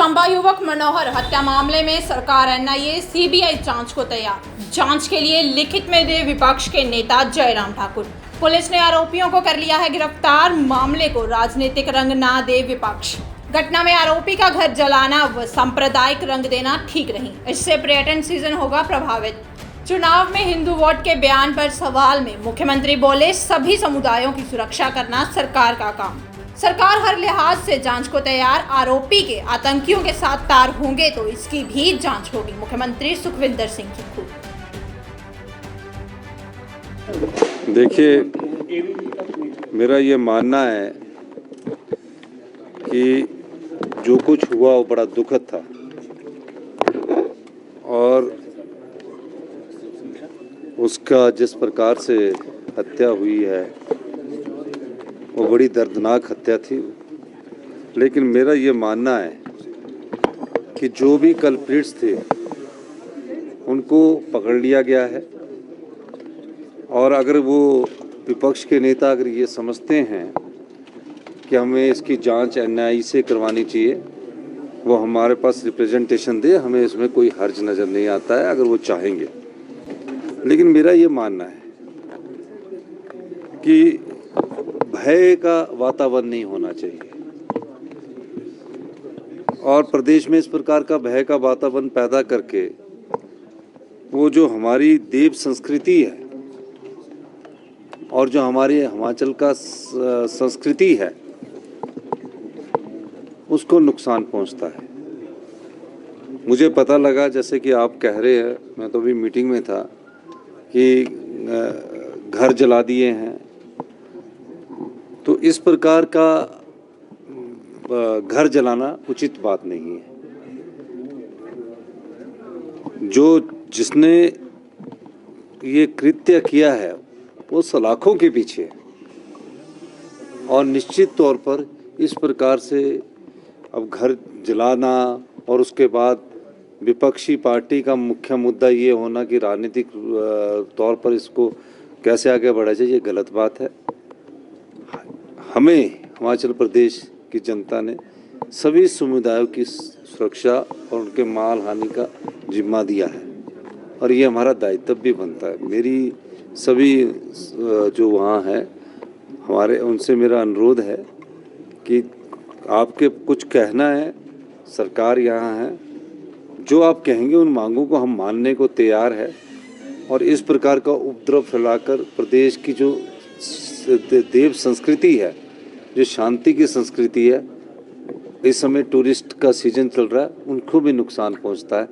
चंबा युवक मनोहर हत्या मामले में सरकार एनआईए सीबीआई जांच को तैयार। जांच के लिए लिखित में दे विपक्ष के नेता जयराम ठाकुर। पुलिस ने आरोपियों को कर लिया है गिरफ्तार। मामले को राजनीतिक रंग ना दे विपक्ष। घटना में आरोपी का घर जलाना व सांप्रदायिक रंग देना ठीक नहीं, इससे पर्यटन सीजन होगा प्रभावित। चुनाव में हिंदू वोट के बयान पर सवाल में मुख्यमंत्री बोले, सभी समुदायों की सुरक्षा करना सरकार का काम। सरकार हर लिहाज से जांच को तैयार। आरोपी के आतंकियों के साथ तार होंगे तो इसकी भी जांच होगी। मुख्यमंत्री सुखविंदर सिंह की खुद। देखिए, मेरा ये मानना है कि जो कुछ हुआ वो बड़ा दुखद था और उसका जिस प्रकार से हत्या हुई है वो बड़ी दर्दनाक हत्या थी। लेकिन मेरा ये मानना है कि जो भी कल्प्रिट्स थे उनको पकड़ लिया गया है और अगर वो विपक्ष के नेता अगर ये समझते हैं कि हमें इसकी जांच एनआईए से करवानी चाहिए, वो हमारे पास रिप्रेजेंटेशन दे, हमें इसमें कोई हर्ज नज़र नहीं आता है अगर वो चाहेंगे। लेकिन मेरा ये मानना है कि भय का वातावरण नहीं होना चाहिए और प्रदेश में इस प्रकार का भय का वातावरण पैदा करके वो जो हमारी देव संस्कृति है और जो हमारे हिमाचल का संस्कृति है उसको नुकसान पहुंचता है। मुझे पता लगा, जैसे कि आप कह रहे हैं, मैं तो अभी मीटिंग में था, कि घर जला दिए हैं, तो इस प्रकार का घर जलाना उचित बात नहीं है। जिसने ये कृत्य किया है वो सलाखों के पीछे है और निश्चित तौर पर इस प्रकार से अब घर जलाना और उसके बाद विपक्षी पार्टी का मुख्य मुद्दा ये होना कि राजनीतिक तौर पर इसको कैसे आगे बढ़ाया जाए, ये गलत बात है। हमें हिमाचल प्रदेश की जनता ने सभी समुदायों की सुरक्षा और उनके माल हानि का जिम्मा दिया है और ये हमारा दायित्व भी बनता है। मेरी सभी जो वहाँ हैं हमारे, उनसे मेरा अनुरोध है कि आपके कुछ कहना है, सरकार यहाँ है, जो आप कहेंगे उन मांगों को हम मानने को तैयार है और इस प्रकार का उपद्रव फैलाकर प्रदेश की जो देव संस्कृति है, जो शांति की संस्कृति है, इस समय टूरिस्ट का सीजन चल रहा है, उनको भी नुकसान पहुंचता है।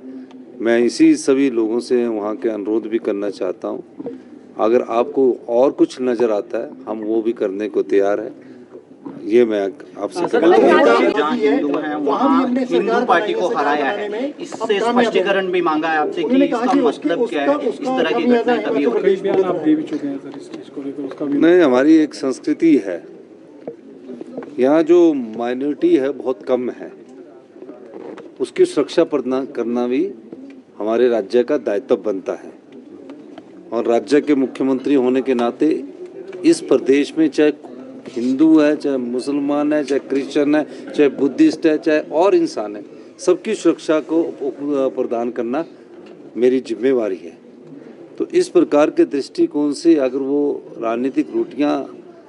मैं इसी सभी लोगों से वहां के अनुरोध भी करना चाहता हूं, अगर आपको और कुछ नज़र आता है हम वो भी करने को तैयार है। ये मैं आपसे जहाँ हिंदू हैं वहाँ हिंदू पार्टी को हराया है, इससे स्पष्टीकरण भी मांगा है आपसे कि इसका मतलब क्या है, इस तरह की घटनाएं कभी हो रही हैं। नहीं, हमारी एक संस्कृति है, यहाँ जो माइनॉरिटी है बहुत कम है, उसकी सुरक्षा प्रदान करना भी हमारे राज्य का दायित्व बनता है और राज्य के मुख्यमंत्री होने के नाते इस प्रदेश में चाहे हिंदू है, चाहे मुसलमान है, चाहे क्रिश्चियन है, चाहे बुद्धिस्ट है, चाहे और इंसान है, सबकी सुरक्षा को प्रदान करना मेरी जिम्मेवारी है। तो इस प्रकार के दृष्टिकोण से अगर वो राजनीतिक रोटियां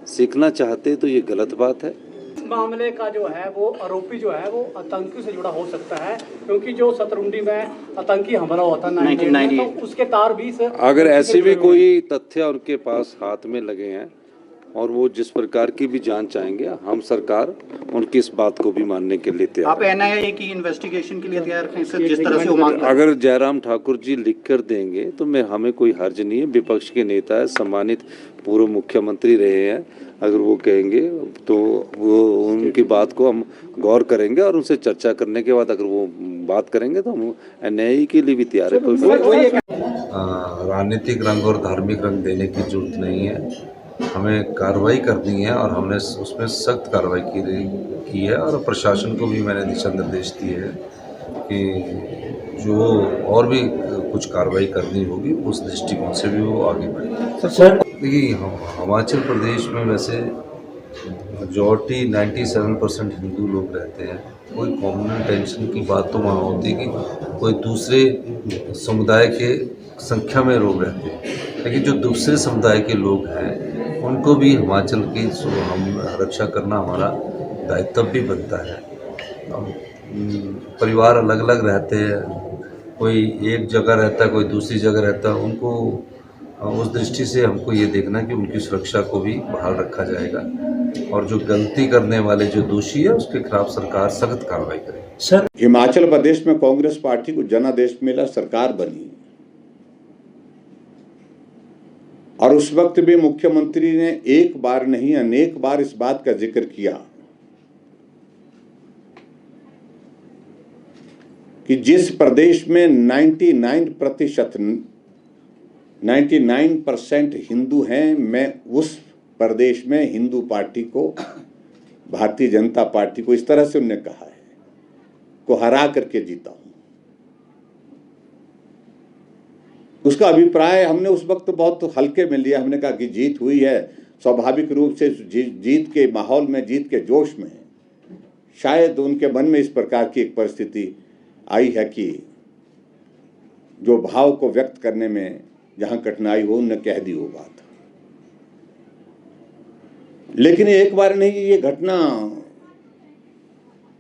सीखना चाहते तो ये गलत बात है। इस मामले का जो है वो आरोपी जो है वो आतंकी से जुड़ा हो सकता है, क्योंकि जो सतरुंडी में आतंकी हमला हुआ था 1990 तो उसके तार भी अगर ऐसे भी कोई तथ्य उनके पास हाथ में लगे हैं और वो जिस प्रकार की भी जांच चाहेंगे, हम सरकार उनकी इस बात को भी मानने के लिए तैयार। आप एनआईए की इन्वेस्टिगेशन के लिए तैयार हैं सर, जिस तरह से वो मांग। अगर जयराम ठाकुर जी लिख कर देंगे तो हमें कोई हर्ज नहीं है। विपक्ष के नेता है, सम्मानित पूर्व मुख्यमंत्री रहे हैं, अगर वो कहेंगे तो वो उनकी बात को हम गौर करेंगे और उनसे चर्चा करने के बाद अगर वो बात करेंगे तो हम एनआईए के लिए भी तैयार है। राजनीतिक रंग और धार्मिक रंग देने की जरूरत नहीं है, हमें कार्रवाई करनी है और हमने उसमें सख्त कार्रवाई की है और प्रशासन को भी मैंने दिशा निर्देश दिए हैं कि जो और भी कुछ कार्रवाई करनी होगी उस दृष्टिकोण से भी वो आगे बढ़े। देखिए, हिमाचल प्रदेश में वैसे मेजॉरिटी 97% हिंदू लोग रहते हैं कोई कॉमन टेंशन की बात तो वहाँ होती कि कोई दूसरे समुदाय के संख्या में लोग रहते हैं, लेकिन जो दूसरे समुदाय के लोग हैं उनको भी हिमाचल की हम रक्षा करना हमारा दायित्व भी बनता है। अब परिवार अलग अलग रहते हैं, कोई एक जगह रहता है, कोई दूसरी जगह रहता है, उनको उस दृष्टि से हमको ये देखना कि उनकी सुरक्षा को भी बहाल रखा जाएगा और जो गलती करने वाले जो दोषी है उसके खिलाफ सरकार सख्त कार्रवाई करे। सर, हिमाचल प्रदेश में कांग्रेस पार्टी को जनादेश मिला, सरकार बनी और उस वक्त भी मुख्यमंत्री ने एक बार नहीं अनेक बार इस बात का जिक्र किया कि जिस प्रदेश में 99% हिंदू हैं, मैं उस प्रदेश में हिंदू पार्टी को, भारतीय जनता पार्टी को, इस तरह से उन्होंने कहा है, को हरा करके जीता हूं। उसका अभिप्राय हमने उस वक्त बहुत हल्के में लिया। हमने कहा कि जीत हुई है, स्वाभाविक रूप से जीत के माहौल में, जीत के जोश में शायद उनके मन में इस प्रकार की एक परिस्थिति आई है कि जो भाव को व्यक्त करने में जहां कठिनाई हो, उन्होंने कह दी वो बात। लेकिन एक बार नहीं, ये घटना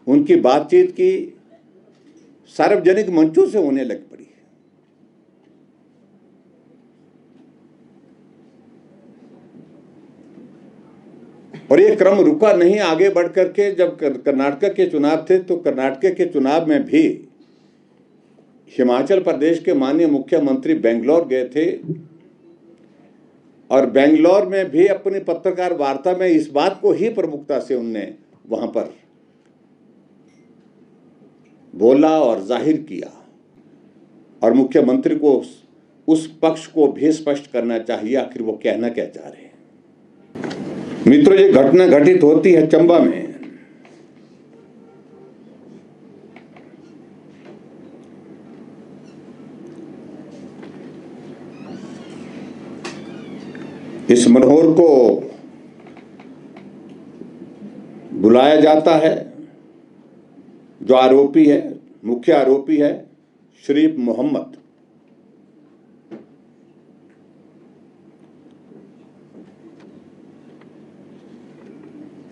उनकी बातचीत की सार्वजनिक मंचों से होने लग पड़ी। और ये क्रम रुका नहीं, आगे बढ़ करके जब कर्नाटक के चुनाव थे तो कर्नाटक के चुनाव में भी हिमाचल प्रदेश के माननीय मुख्यमंत्री बेंगलोर गए थे और बेंगलोर में भी अपनी पत्रकार वार्ता में इस बात को ही प्रमुखता से उनने वहां पर बोला और जाहिर किया। और मुख्यमंत्री को उस पक्ष को भी स्पष्ट करना चाहिए आखिर वो कहना क्या चाह रहे हैं। मित्रों, ये घटना घटित होती है चंबा में। इस मनोहर को बुलाया जाता है, जो आरोपी है, मुख्य आरोपी है शरीफ मोहम्मद।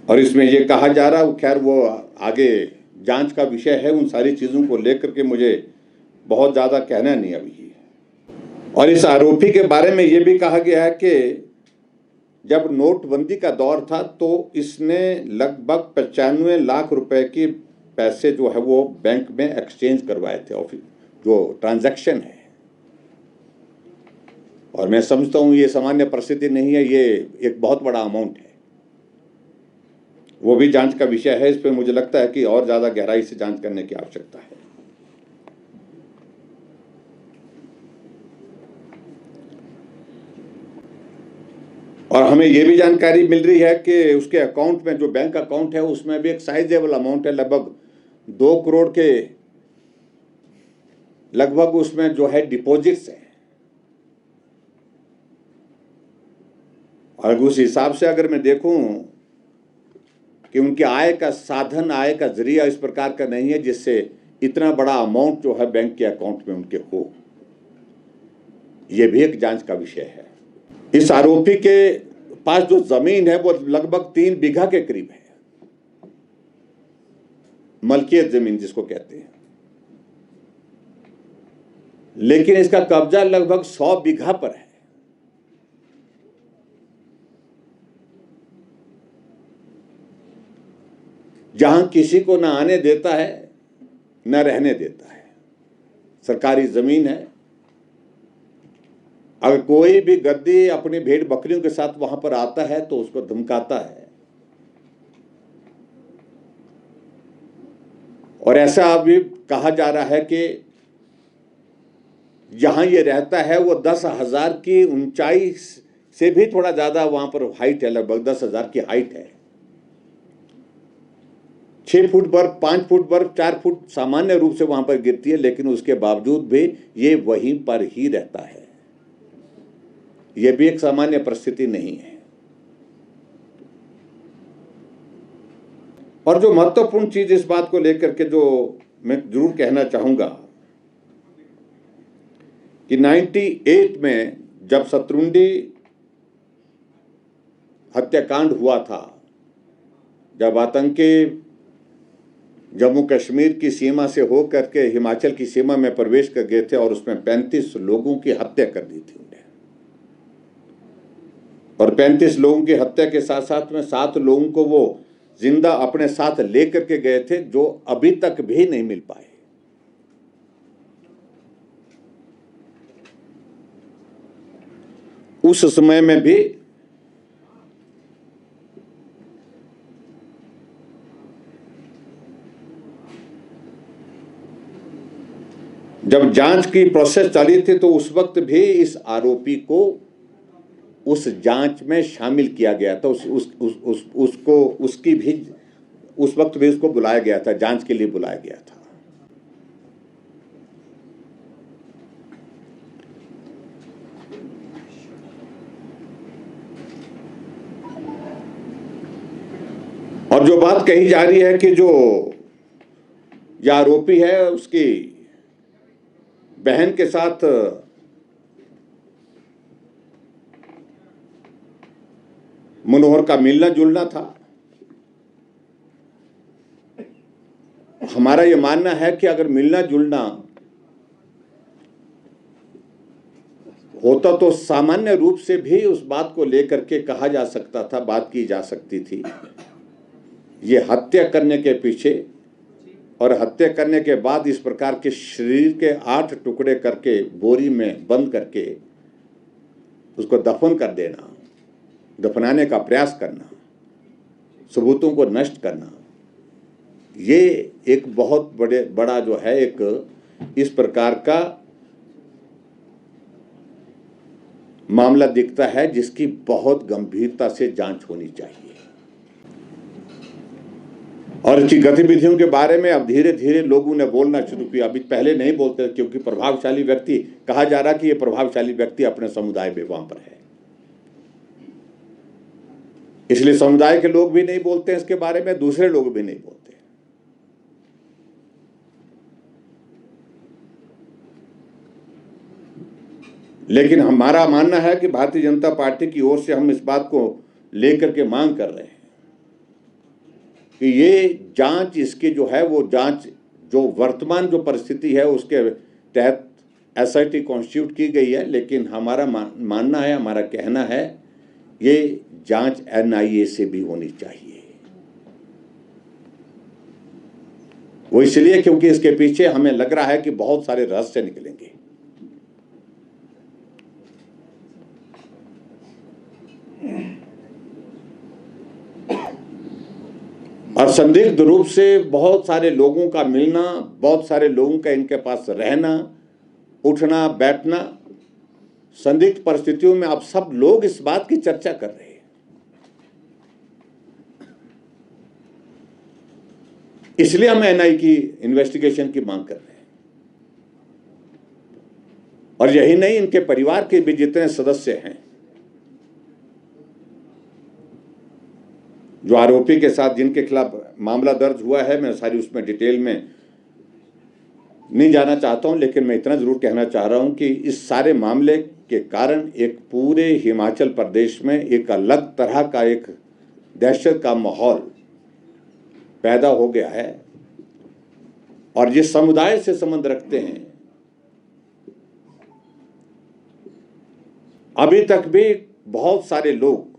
और इसमें यह कहा जा रहा है, खैर वो आगे जांच का विषय है, उन सारी चीजों को लेकर के मुझे बहुत ज्यादा कहना नहीं अभी। और इस आरोपी के बारे में यह भी कहा गया है कि जब नोटबंदी का दौर था तो इसने लगभग 95 लाख रुपए की पैसे जो है वो बैंक में एक्सचेंज करवाए थे, ऑफिस जो ट्रांजैक्शन है। और मैं समझता हूं ये सामान्य परिस्थिति नहीं है, ये एक बहुत बड़ा अमाउंट है। वो भी जांच का विषय है। इस पर मुझे लगता है कि और ज्यादा गहराई से जांच करने की आवश्यकता है। और हमें यह भी जानकारी मिल रही है कि उसके अकाउंट में, जो बैंक अकाउंट है, उसमें भी एक साइजेबल अमाउंट है, लगभग 2 करोड़ के लगभग उसमें जो है डिपॉजिट्स है। और उस हिसाब से अगर मैं देखूं कि उनके आय का साधन, आय का जरिया इस प्रकार का नहीं है जिससे इतना बड़ा अमाउंट जो है बैंक के अकाउंट में उनके हो, यह भी एक जांच का विषय है। इस आरोपी के पास जो जमीन है वो लगभग 3 बीघा के करीब है, मलकियत जमीन जिसको कहते हैं। लेकिन इसका कब्जा लगभग 100 बीघा पर है। जहां किसी को ना आने देता है न रहने देता है। सरकारी जमीन है। अगर कोई भी गद्दी अपनी भेड़ बकरियों के साथ वहां पर आता है तो उसको धमकाता है। और ऐसा अभी कहा जा रहा है कि जहां ये रहता है वो 10,000 की ऊंचाई से भी थोड़ा ज्यादा वहां पर हाइट है, लगभग 10,000 की हाइट है। 6 फुट बर्फ, 5 फुट बर्फ, 4 फुट सामान्य रूप से वहां पर गिरती है, लेकिन उसके बावजूद भी ये वहीं पर ही रहता है। यह भी एक सामान्य परिस्थिति नहीं है। और जो महत्वपूर्ण चीज इस बात को लेकर के जो मैं जरूर कहना चाहूंगा कि 98 में जब शतरुंडी हत्याकांड हुआ था, जब आतंकी जम्मू कश्मीर की सीमा से होकर के हिमाचल की सीमा में प्रवेश कर गए थे और उसमें 35 लोगों की हत्या कर दी थी उन्हें, और 35 लोगों की हत्या के साथ साथ में 7 लोगों को वो जिंदा अपने साथ लेकर के गए थे, जो अभी तक भी नहीं मिल पाए। उस समय में भी जब जांच की प्रोसेस चली थी तो उस वक्त भी इस आरोपी को उस जांच में शामिल किया गया था। उसको उसकी भी उस वक्त भी उसको बुलाया गया था, जांच के लिए बुलाया गया था। और जो बात कही जा रही है कि जो यह आरोपी है उसकी बहन के साथ मनोहर का मिलना जुलना था, हमारा यह मानना है कि अगर मिलना जुलना होता तो सामान्य रूप से भी उस बात को लेकर के कहा जा सकता था, बात की जा सकती थी। ये हत्या करने के पीछे और हत्या करने के बाद इस प्रकार के शरीर के 8 टुकड़े करके बोरी में बंद करके उसको दफन कर देना, दफनाने का प्रयास करना, सबूतों को नष्ट करना, ये एक बहुत बड़ा जो है एक इस प्रकार का मामला दिखता है जिसकी बहुत गंभीरता से जांच होनी चाहिए। और इसकी गतिविधियों के बारे में अब धीरे धीरे लोगों ने बोलना शुरू किया। अभी पहले नहीं बोलते क्योंकि प्रभावशाली व्यक्ति कहा जा रहा कि ये प्रभावशाली व्यक्ति अपने समुदाय में वहां पर है, इसलिए समुदाय के लोग भी नहीं बोलते इसके बारे में, दूसरे लोग भी नहीं बोलते। लेकिन हमारा मानना है कि भारतीय जनता पार्टी की ओर से हम इस बात को लेकर के मांग कर रहे हैं कि ये जांच, इसकी जो है वो जांच जो वर्तमान जो परिस्थिति है उसके तहत एसआईटी कॉन्स्टिट्यूट की गई है, लेकिन हमारा मानना है, हमारा कहना है ये जांच एनआईए से भी होनी चाहिए। वो इसलिए क्योंकि इसके पीछे हमें लग रहा है कि बहुत सारे रहस्य निकलेंगे। और संदिग्ध रूप से बहुत सारे लोगों का मिलना, बहुत सारे लोगों का इनके पास रहना, उठना बैठना, संदिग्ध परिस्थितियों में अब सब लोग इस बात की चर्चा कर रहे हैं। इसलिए हम एनआई की इन्वेस्टिगेशन की मांग कर रहे हैं। और यही नहीं, इनके परिवार के भी जितने सदस्य हैं, जो आरोपी के साथ जिनके खिलाफ मामला दर्ज हुआ है, मैं सारी उसमें डिटेल में नहीं जाना चाहता हूं, लेकिन मैं इतना जरूर कहना चाह रहा हूं कि इस सारे मामले के कारण एक पूरे हिमाचल प्रदेश में एक अलग तरह का एक दहशत का माहौल पैदा हो गया है। और जिस समुदाय से संबंध रखते हैं, अभी तक भी बहुत सारे लोग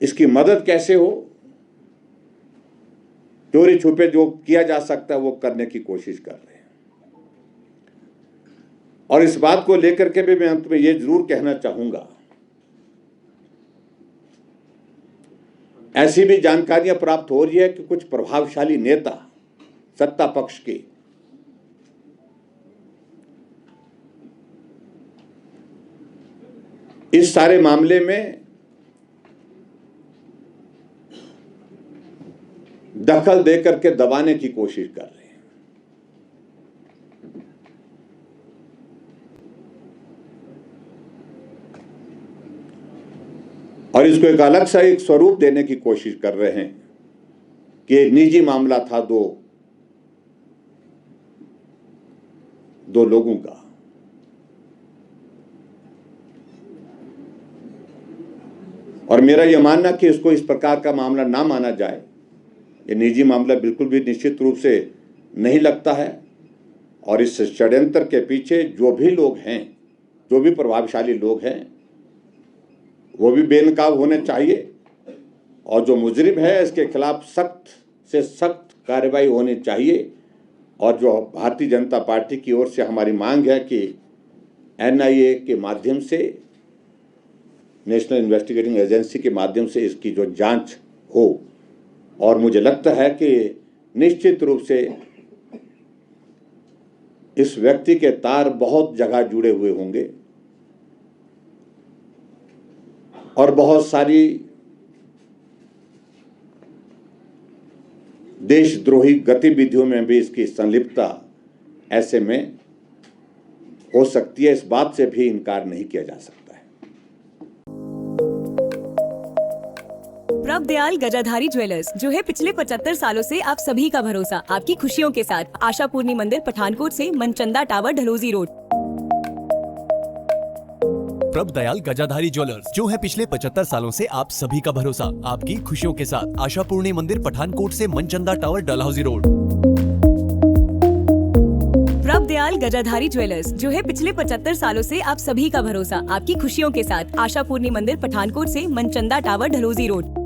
इसकी मदद कैसे हो, चोरी छुपे जो किया जा सकता है वो करने की कोशिश कर रहे हैं। और इस बात को लेकर के भी मैं अंत में ये जरूर कहना चाहूंगा, ऐसी भी जानकारियां प्राप्त हो रही है कि कुछ प्रभावशाली नेता सत्ता पक्ष के इस सारे मामले में दखल देकर के दबाने की कोशिश कर रहे हैं। और और इसको एक अलग सा एक स्वरूप देने की कोशिश कर रहे हैं कि निजी मामला था दो लोगों का। और मेरा यह मानना कि इसको इस प्रकार का मामला ना माना जाए, ये निजी मामला बिल्कुल भी निश्चित रूप से नहीं लगता है। और इस षड्यंत्र के पीछे जो भी लोग हैं, जो भी प्रभावशाली लोग हैं, वो भी बेनकाब होने चाहिए। और जो मुजरिम है इसके खिलाफ सख्त से सख्त कार्रवाई होनी चाहिए। और जो भारतीय जनता पार्टी की ओर से हमारी मांग है कि NIA के माध्यम से, नेशनल इन्वेस्टिगेटिंग एजेंसी के माध्यम से इसकी जो जांच हो। और मुझे लगता है कि निश्चित रूप से इस व्यक्ति के तार बहुत जगह जुड़े हुए होंगे और बहुत सारी देशद्रोही गतिविधियों में भी इसकी संलिप्तता ऐसे में हो सकती है। इस बात से भी इनकार नहीं किया जा सकता है। प्रभ दयाल गजाधारी ज्वेलर्स, जो है पिछले 75 सालों से आप सभी का भरोसा, आपकी खुशियों के साथ। आशा पूर्णी मंदिर, पठानकोट से मनचंदा टावर, ढलोजी रोड। प्रभ दयाल गजाधारी ज्वेलर्स, जो है पिछले 75 सालों से आप सभी का भरोसा, आपकी खुशियों के साथ। आशा पूर्णी मंदिर, पठानकोट से मनचंदा टावर, डलहौजी रोड। प्रभ दयाल गजाधारी ज्वेलर्स, जो है पिछले 75 सालों से आप सभी का भरोसा, आपकी खुशियों के साथ। आशा पूर्णी मंदिर, पठानकोट से मनचंदा टावर, ढलोजी रोड।